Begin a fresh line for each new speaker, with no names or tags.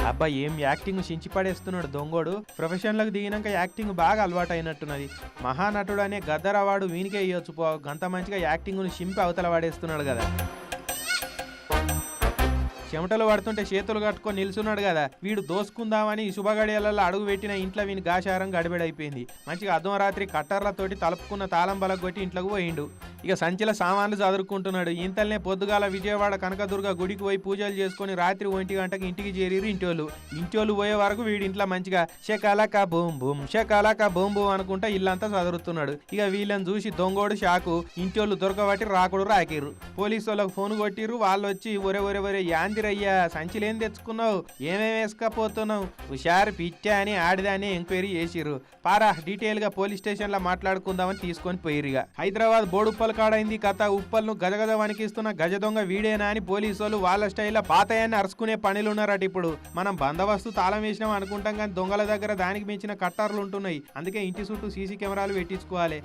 అబ్బా ఏం యాక్టింగ్ చించి పడేస్తున్నాడు దొంగోడు. ప్రొఫెషన్లకు దిగినాక యాక్టింగ్ బాగా అలవాటు అయినట్టున్నది. మహానటుడు అనే గద్దర్ అవార్డు వీనికే ఇవ్వచ్చు పో, గంత మంచిగా యాక్టింగ్ను చింపి అవతల వాడేస్తున్నాడు కదా. చెమటలు పడుతుంటే చేతులు కట్టుకొని నిల్చున్నాడు కదా, వీడు దోసుకుందామని శుభగడియలలో అడుగు పెట్టిన ఇంట్లో వీని గాశారం గడిబెడైపోయింది. మంచిగా అర్ధరాత్రి కట్టర్లతోటి తలుపుకున్న తాళం బలగొట్టి ఇంట్లోకి పోయిండు. ఇక సంచిల సామాన్లు చదురుకుంటున్నాడు. ఇంతలనే పొద్దుగాల విజయవాడ కనకదుర్గ గుడికి పోయి పూజలు చేసుకుని రాత్రి 1 గంటకి ఇంటికి చేరిరు ఇంటోళ్ళు పోయే వరకు వీడి ఇంట్లో మంచిగా షకాలక బూమ్ బూమ్ షకాలక బూమ్ బూమ్ అనుకుంటా ఇల్లంతా చదురుతున్నాడు. ఇక వీళ్ళని చూసి దొంగోడు షాకు, ఇంటోళ్ళు దొరకబట్టి రాకుడు రాకిర్రు. పోలీసు వాళ్ళకు ఫోన్ కొట్టిర్రు. వాళ్ళు వచ్చి ఒరే యాందిరయ్యా సంచిలేం తెచ్చుకున్నావు, ఏమేమి వేసుకపోతున్నావు, హుషారు పిచ్చా అని ఆడిదాన్ని ఎంక్వైరీ చేసిర్రు. పారా డీటెయిల్ గా పోలీస్ స్టేషన్ లో మాట్లాడుకుందామని తీసుకొని పోయిరుగా. హైదరాబాద్ బోడుప్పల్ కాడైంది కథ. ఉప్పల్ను గజగజ వణికిస్తున్న గజ దొంగ వీడేనా అని పోలీసు వాళ్ళు వాళ్ళ స్టైల్లో పాతయాన్ని అరుచుకునే పనులున్నారట. ఇప్పుడు మనం బందోబస్తు తాళం వేసినాం అనుకుంటాం కానీ దొంగల దగ్గర దానికి మించిన కట్టార్లు ఉంటున్నాయి. అందుకే ఇంటి చుట్టూ సీసీ కెమెరాలు పెట్టించుకోవాలి.